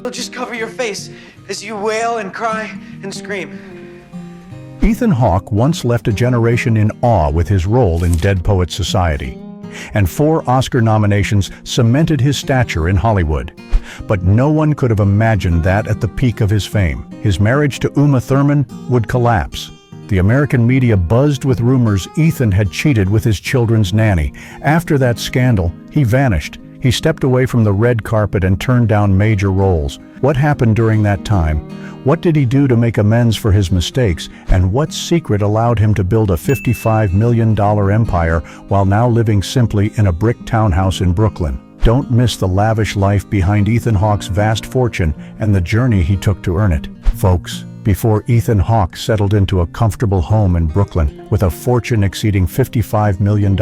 You'll just cover your face as you wail and cry and scream. Ethan Hawke once left a generation in awe with his role in Dead Poets Society, and 4 Oscar nominations cemented his stature in Hollywood. But no one could have imagined that at the peak of his fame, his marriage to Uma Thurman would collapse. The American media buzzed with rumors Ethan had cheated with his children's nanny. After that scandal, he vanished. He stepped away from the red carpet and turned down major roles. What happened during that time? What did he do to make amends for his mistakes? And what secret allowed him to build a $55 million empire while now living simply in a brick townhouse in Brooklyn? Don't miss the lavish life behind Ethan Hawke's vast fortune and the journey he took to earn it. Folks, before Ethan Hawke settled into a comfortable home in Brooklyn with a fortune exceeding $55 million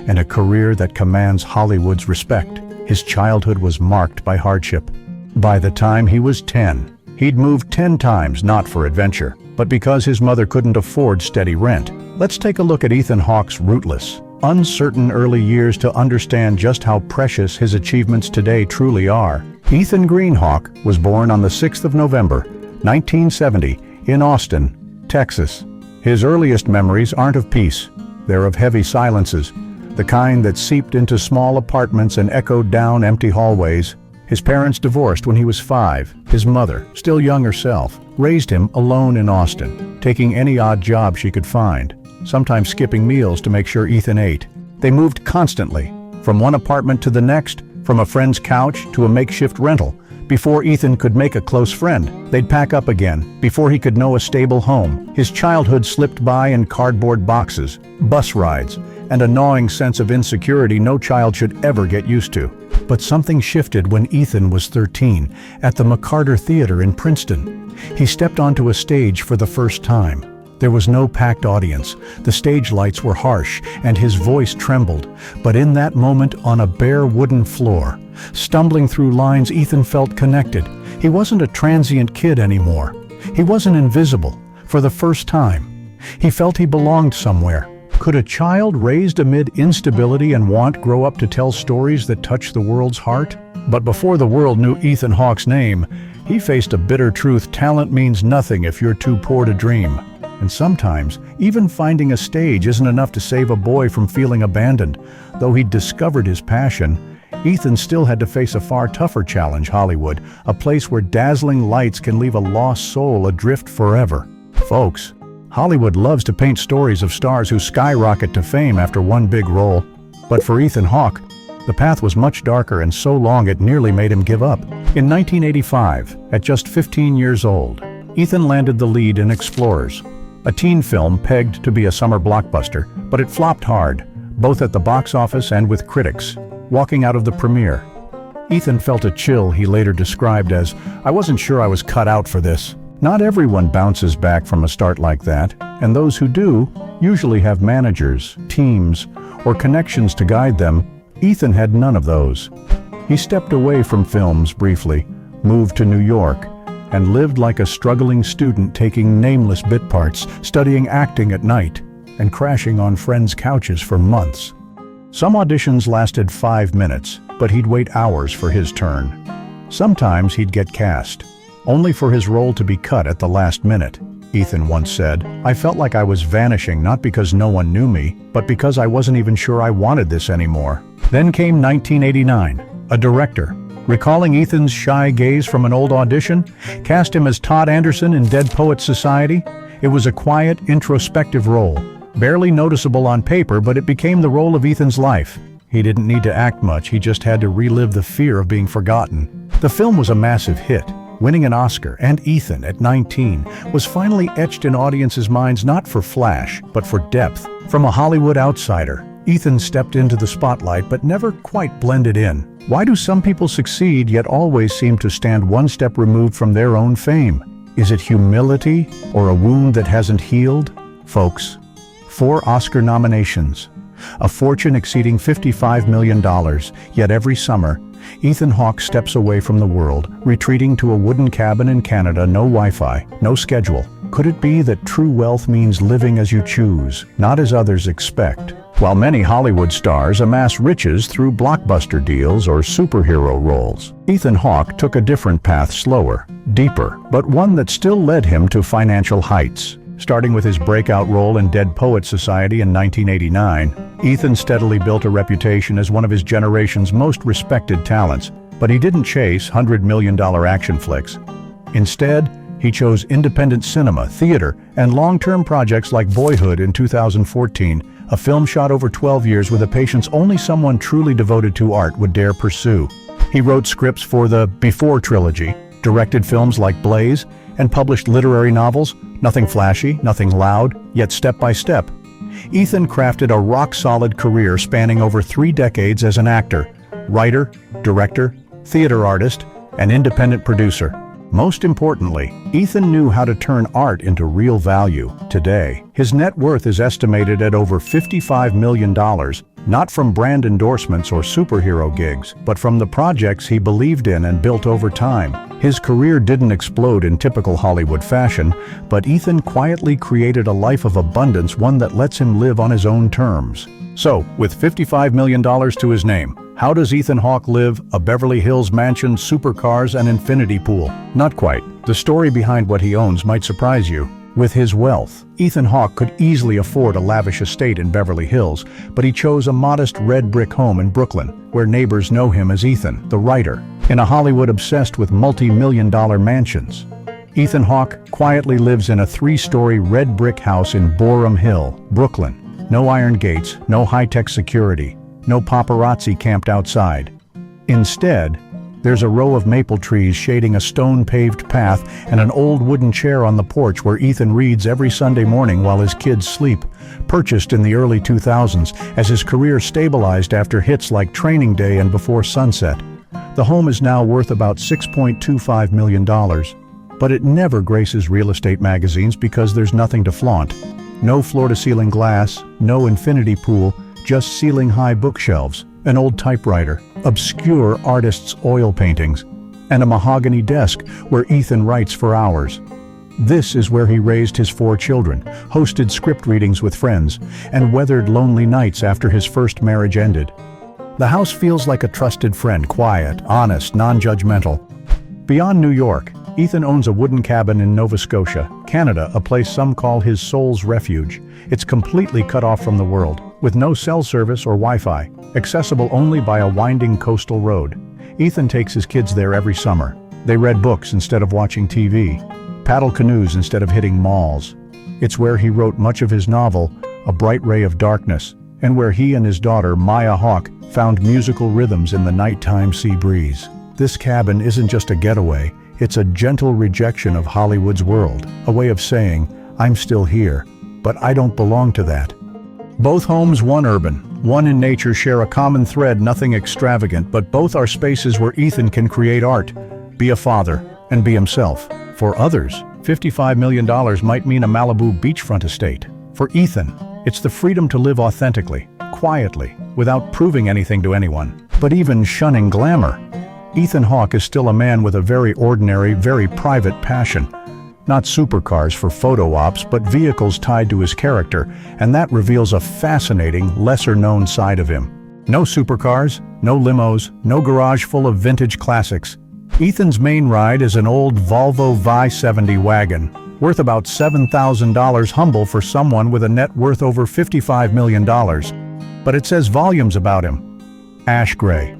and a career that commands Hollywood's respect, his childhood was marked by hardship. By the time he was 10, he'd moved 10 times, not for adventure, but because his mother couldn't afford steady rent. Let's take a look at Ethan Hawke's rootless, uncertain early years to understand just how precious his achievements today truly are. Ethan Green Hawke was born on the 6th of November, 1970, in Austin, Texas. His earliest memories aren't of peace. They're of heavy silences, the kind that seeped into small apartments and echoed down empty hallways. His parents divorced when he was 5. His mother, still young herself, raised him alone in Austin, taking any odd job she could find, sometimes skipping meals to make sure Ethan ate. They moved constantly, from one apartment to the next, from a friend's couch to a makeshift rental. Before Ethan could make a close friend, they'd pack up again. Before he could know a stable home, his childhood slipped by in cardboard boxes, bus rides, and a gnawing sense of insecurity no child should ever get used to. But something shifted when Ethan was 13, at the McCarter Theater in Princeton. He stepped onto a stage for the first time. There was no packed audience. The stage lights were harsh, and his voice trembled. But in that moment, on a bare wooden floor, stumbling through lines, Ethan felt connected. He wasn't a transient kid anymore. He wasn't invisible. For the first time, he felt he belonged somewhere. Could a child raised amid instability and want grow up to tell stories that touch the world's heart? But before the world knew Ethan Hawke's name, he faced a bitter truth: talent means nothing if you're too poor to dream. And sometimes, even finding a stage isn't enough to save a boy from feeling abandoned. Though he'd discovered his passion, Ethan still had to face a far tougher challenge: Hollywood, a place where dazzling lights can leave a lost soul adrift forever. Folks, Hollywood loves to paint stories of stars who skyrocket to fame after one big role. But for Ethan Hawke, the path was much darker and so long it nearly made him give up. In 1985, at just 15 years old, Ethan landed the lead in Explorers, a teen film pegged to be a summer blockbuster, but it flopped hard, both at the box office and with critics. Walking out of the premiere, Ethan felt a chill he later described as, "I wasn't sure I was cut out for this." Not everyone bounces back from a start like that, and those who do usually have managers, teams, or connections to guide them. Ethan had none of those. He stepped away from films briefly, moved to New York, and lived like a struggling student, taking nameless bit parts, studying acting at night, and crashing on friends' couches for months. Some auditions lasted 5 minutes, but he'd wait hours for his turn. Sometimes he'd get cast, only for his role to be cut at the last minute. Ethan once said, "I felt like I was vanishing, not because no one knew me, but because I wasn't even sure I wanted this anymore." Then came 1989. A director, recalling Ethan's shy gaze from an old audition, cast him as Todd Anderson in Dead Poets Society. It was a quiet, introspective role, barely noticeable on paper, but it became the role of Ethan's life. He didn't need to act much, he just had to relive the fear of being forgotten. The film was a massive hit, winning an Oscar, and Ethan, at 19, was finally etched in audiences' minds not for flash, but for depth. From a Hollywood outsider, Ethan stepped into the spotlight but never quite blended in. Why do some people succeed yet always seem to stand one step removed from their own fame? Is it humility or a wound that hasn't healed? Folks, 4 Oscar nominations, a fortune exceeding $55 million, yet every summer, Ethan Hawke steps away from the world, retreating to a wooden cabin in Canada, no Wi-Fi, no schedule. Could it be that true wealth means living as you choose, not as others expect? While many Hollywood stars amass riches through blockbuster deals or superhero roles, Ethan Hawke took a different path, slower, deeper, but one that still led him to financial heights. Starting with his breakout role in Dead Poets Society in 1989, Ethan steadily built a reputation as one of his generation's most respected talents. But he didn't chase $100 million action flicks. Instead, he chose independent cinema, theater, and long-term projects like Boyhood in 2014, a film shot over 12 years with a patience only someone truly devoted to art would dare pursue. He wrote scripts for the Before trilogy, directed films like Blaze, and published literary novels, nothing flashy, nothing loud, yet step by step. Ethan crafted a rock-solid career spanning over 3 decades as an actor, writer, director, theater artist, and independent producer. Most importantly, Ethan knew how to turn art into real value. Today, his net worth is estimated at over $55 million, not from brand endorsements or superhero gigs, but from the projects he believed in and built over time. His career didn't explode in typical Hollywood fashion, but Ethan quietly created a life of abundance, one that lets him live on his own terms. So, with $55 million to his name, how does Ethan Hawke live? A Beverly Hills mansion, supercars, and infinity pool? Not quite. The story behind what he owns might surprise you. With his wealth, Ethan Hawke could easily afford a lavish estate in Beverly Hills, but he chose a modest red brick home in Brooklyn, where neighbors know him as Ethan, the writer, in a Hollywood obsessed with multi-million-dollar mansions. Ethan Hawke quietly lives in a 3-story red brick house in Boerum Hill, Brooklyn. No iron gates, no high-tech security, no paparazzi camped outside. Instead, there's a row of maple trees shading a stone-paved path and an old wooden chair on the porch where Ethan reads every Sunday morning while his kids sleep. Purchased in the early 2000s as his career stabilized after hits like Training Day and Before Sunset. The home is now worth about $6.25 million, but it never graces real estate magazines because there's nothing to flaunt. No floor-to-ceiling glass, no infinity pool, just ceiling-high bookshelves, an old typewriter, obscure artists' oil paintings, and a mahogany desk where Ethan writes for hours. This is where he raised his 4 children, hosted script readings with friends, and weathered lonely nights after his first marriage ended. The house feels like a trusted friend, quiet, honest, non-judgmental. Beyond New York, Ethan owns a wooden cabin in Nova Scotia, Canada, a place some call his soul's refuge. It's completely cut off from the world, with no cell service or Wi-Fi, accessible only by a winding coastal road. Ethan takes his kids there every summer. They read books instead of watching TV, paddle canoes instead of hitting malls. It's where he wrote much of his novel, A Bright Ray of Darkness, and where he and his daughter, Maya Hawke, found musical rhythms in the nighttime sea breeze. This cabin isn't just a getaway, it's a gentle rejection of Hollywood's world, a way of saying, I'm still here, but I don't belong to that. Both homes, one urban, one in nature, share a common thread, nothing extravagant, but both are spaces where Ethan can create art, be a father, and be himself. For others, $55 million might mean a Malibu beachfront estate. For Ethan, it's the freedom to live authentically, quietly, without proving anything to anyone. But even shunning glamour, Ethan Hawke is still a man with a very ordinary, very private passion. Not supercars for photo ops, but vehicles tied to his character, and that reveals a fascinating, lesser-known side of him. No supercars, no limos, no garage full of vintage classics. Ethan's main ride is an old Volvo V70 wagon, worth about $7,000, humble for someone with a net worth over $55 million. But it says volumes about him. Ash gray,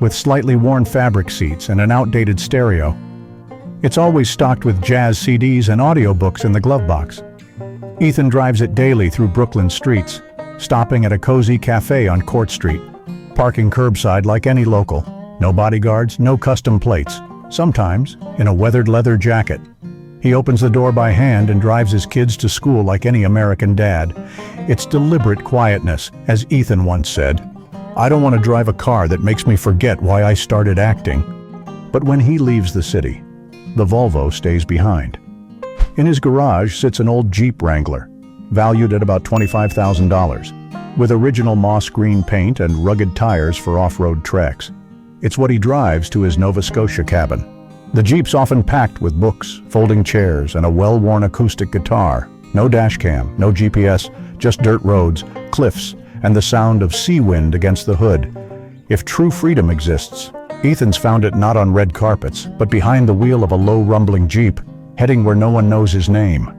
with slightly worn fabric seats and an outdated stereo. It's always stocked with jazz CDs and audiobooks in the glove box. Ethan drives it daily through Brooklyn streets, stopping at a cozy cafe on Court Street, parking curbside like any local. No bodyguards, no custom plates. Sometimes, in a weathered leather jacket. He opens the door by hand and drives his kids to school like any American dad. It's deliberate quietness, as Ethan once said. I don't want to drive a car that makes me forget why I started acting. But when he leaves the city, the Volvo stays behind. In his garage sits an old Jeep Wrangler, valued at about $25,000, with original moss green paint and rugged tires for off-road treks. It's what he drives to his Nova Scotia cabin. The Jeep's often packed with books, folding chairs, and a well-worn acoustic guitar. No dash cam, no GPS, just dirt roads, cliffs, and the sound of sea wind against the hood. If true freedom exists, Ethan's found it not on red carpets, but behind the wheel of a low rumbling Jeep, heading where no one knows his name.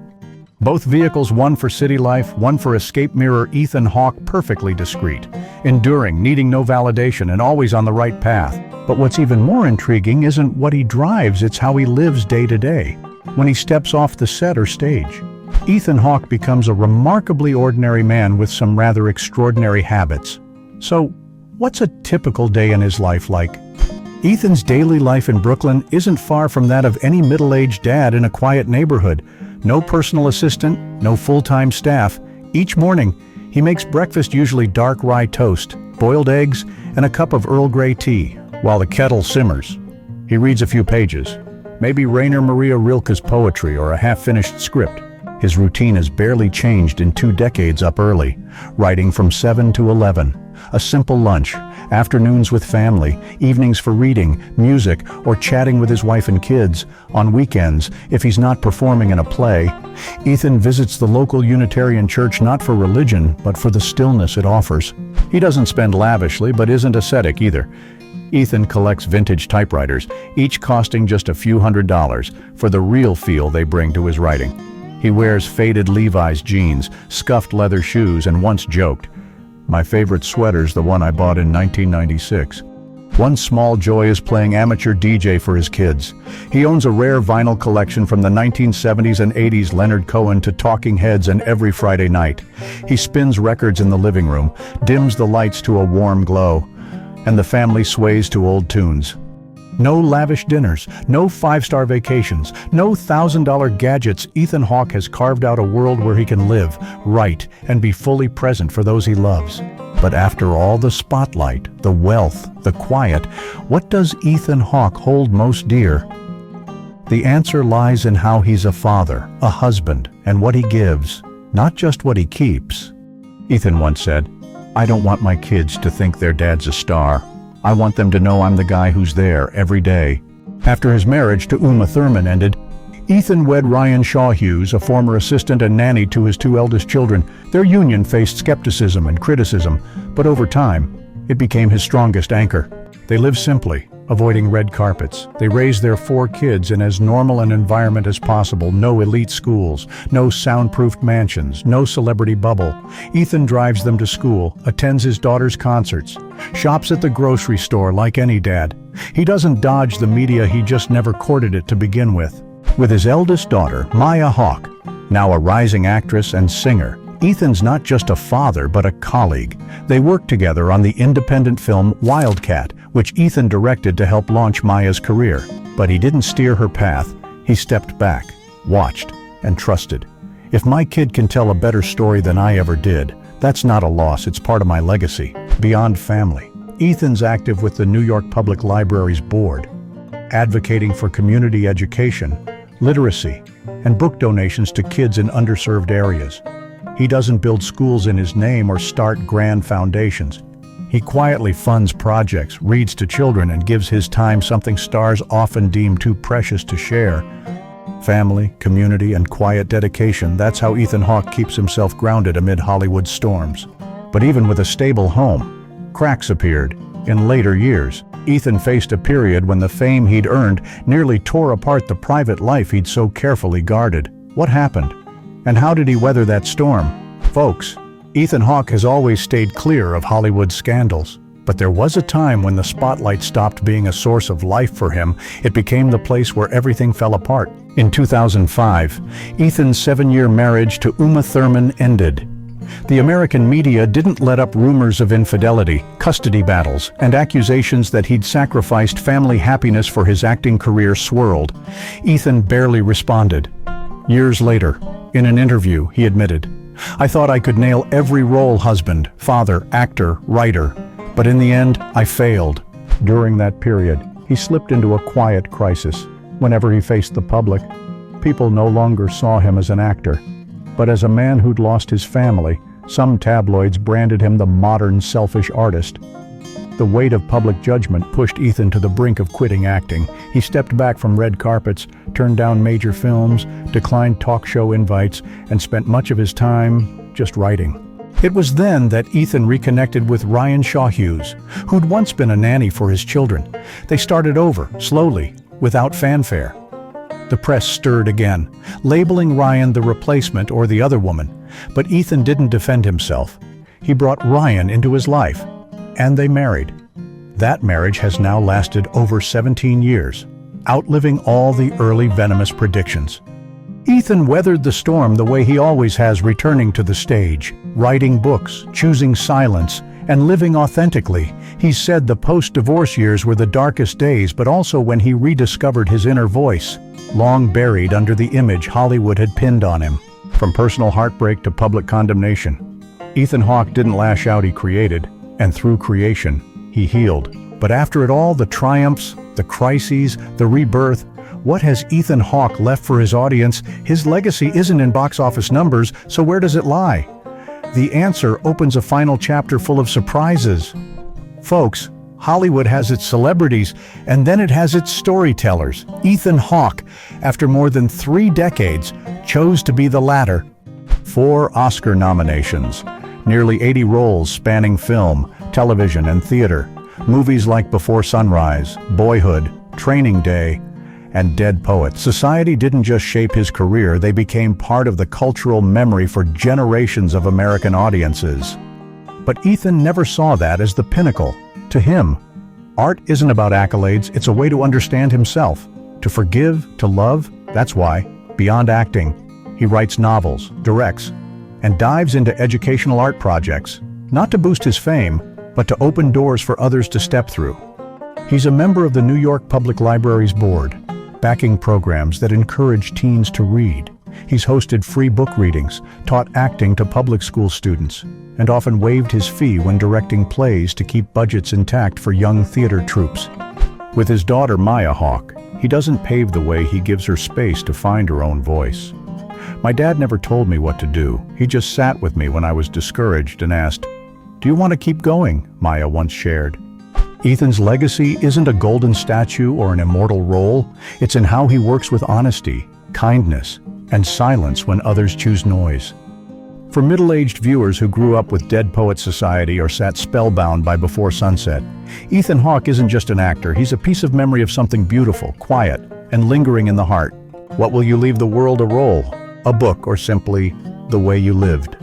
Both vehicles, one for city life, one for escape mirror, Ethan Hawke perfectly discreet, enduring, needing no validation, and always on the right path. But what's even more intriguing isn't what he drives, it's how he lives day to day. When he steps off the set or stage, Ethan Hawke becomes a remarkably ordinary man with some rather extraordinary habits. So, what's a typical day in his life like? Ethan's daily life in Brooklyn isn't far from that of any middle-aged dad in a quiet neighborhood. No personal assistant, no full-time staff. Each morning, he makes breakfast, usually dark rye toast, boiled eggs, and a cup of Earl Grey tea, while the kettle simmers. He reads a few pages, maybe Rainer Maria Rilke's poetry or a half-finished script. His routine has barely changed in 2 decades up early, writing from 7 to 11. A simple lunch, afternoons with family, evenings for reading, music, or chatting with his wife and kids. On weekends, if he's not performing in a play, Ethan visits the local Unitarian church not for religion, but for the stillness it offers. He doesn't spend lavishly, but isn't ascetic either. Ethan collects vintage typewriters, each costing just a few $100s, for the real feel they bring to his writing. He wears faded Levi's jeans, scuffed leather shoes, and once joked, "My favorite sweater's the one I bought in 1996. One small joy is playing amateur DJ for his kids. He owns a rare vinyl collection from the 1970s and 80s, Leonard Cohen to Talking Heads, and every Friday night. He spins records in the living room, dims the lights to a warm glow, and the family sways to old tunes. No lavish dinners, no 5-star vacations, no $1,000 gadgets. Ethan Hawke has carved out a world where he can live, write, and be fully present for those he loves. But after all the spotlight, the wealth, the quiet, what does Ethan Hawke hold most dear? The answer lies in how he's a father, a husband, and what he gives, not just what he keeps. Ethan once said, "I don't want my kids to think their dad's a star. I want them to know I'm the guy who's there every day." After his marriage to Uma Thurman ended, Ethan wed Ryan Shaw Hughes, a former assistant and nanny to his 2 eldest children. Their union faced skepticism and criticism, but over time, it became his strongest anchor. They lived simply, avoiding red carpets. They raised their 4 kids in as normal an environment as possible. No elite schools, no soundproofed mansions, no celebrity bubble. Ethan drives them to school, attends his daughter's concerts, shops at the grocery store like any dad. He doesn't dodge the media, he just never courted it to begin with. With his eldest daughter, Maya Hawke, now a rising actress and singer, Ethan's not just a father, but a colleague. They worked together on the independent film Wildcat, which Ethan directed to help launch Maya's career. But he didn't steer her path. He stepped back, watched, and trusted. If my kid can tell a better story than I ever did, that's not a loss, it's part of my legacy. Beyond family, Ethan's active with the New York Public Library's board, advocating for community education, literacy, and book donations to kids in underserved areas. He doesn't build schools in his name or start grand foundations. He quietly funds projects, reads to children, and gives his time, something stars often deem too precious to share. Family, community, and quiet dedication, that's how Ethan Hawke keeps himself grounded amid Hollywood's storms. But even with a stable home, cracks appeared. In later years, Ethan faced a period when the fame he'd earned nearly tore apart the private life he'd so carefully guarded. What happened? And how did he weather that storm? Folks, Ethan Hawke has always stayed clear of Hollywood scandals. But there was a time when the spotlight stopped being a source of life for him. It became the place where everything fell apart. In 2005, Ethan's 7-year marriage to Uma Thurman ended. The American media didn't let up rumors of infidelity, custody battles, and accusations that he'd sacrificed family happiness for his acting career swirled. Ethan barely responded. Years later, in an interview, he admitted, "I thought I could nail every role: husband, father, actor, writer. But in the end, I failed." During that period, he slipped into a quiet crisis. Whenever he faced the public, people no longer saw him as an actor, but as a man who'd lost his family. Some tabloids branded him the modern selfish artist. The weight of public judgment pushed Ethan to the brink of quitting acting. He stepped back from red carpets, turned down major films, declined talk show invites, and spent much of his time just writing. It was then that Ethan reconnected with Ryan Shaw Hughes, who'd once been a nanny for his children. They started over, slowly, without fanfare. The press stirred again, labeling Ryan the replacement or the other woman. But Ethan didn't defend himself. He brought Ryan into his life, and they married. That marriage has now lasted over 17 years, outliving all the early venomous predictions. Ethan weathered the storm the way he always has, returning to the stage, writing books, choosing silence, and living authentically. He said the post-divorce years were the darkest days, but also when he rediscovered his inner voice, long buried under the image Hollywood had pinned on him. From personal heartbreak to public condemnation, Ethan Hawke didn't lash out, he created, and through creation, he healed. But after it all, the triumphs, the crises, the rebirth, what has Ethan Hawke left for his audience? His legacy isn't in box office numbers, so where does it lie? The answer opens a final chapter full of surprises. Folks, Hollywood has its celebrities, and then it has its storytellers. Ethan Hawke, after more than 3 decades, chose to be the latter. 4 Oscar nominations, nearly 80 roles spanning film, television, and theater. Movies like Before Sunrise, Boyhood, Training Day, and Dead Poets. Society didn't just shape his career, they became part of the cultural memory for generations of American audiences. But Ethan never saw that as the pinnacle. To him, art isn't about accolades, it's a way to understand himself, to forgive, to love. That's why, beyond acting, he writes novels, directs, and dives into educational art projects, not to boost his fame, but to open doors for others to step through. He's a member of the New York Public Library's board, backing programs that encourage teens to read. He's hosted free book readings, taught acting to public school students, and often waived his fee when directing plays to keep budgets intact for young theater troupes. With his daughter Maya Hawke, he doesn't pave the way, he gives her space to find her own voice. My dad never told me what to do. He just sat with me when I was discouraged and asked, "Do you want to keep going?" Maya once shared. Ethan's legacy isn't a golden statue or an immortal role. It's in how he works with honesty, kindness, and silence when others choose noise. For middle-aged viewers who grew up with Dead Poets Society or sat spellbound by Before Sunset, Ethan Hawke isn't just an actor, he's a piece of memory of something beautiful, quiet, and lingering in the heart. What will you leave the world? A role, a book, or simply the way you lived?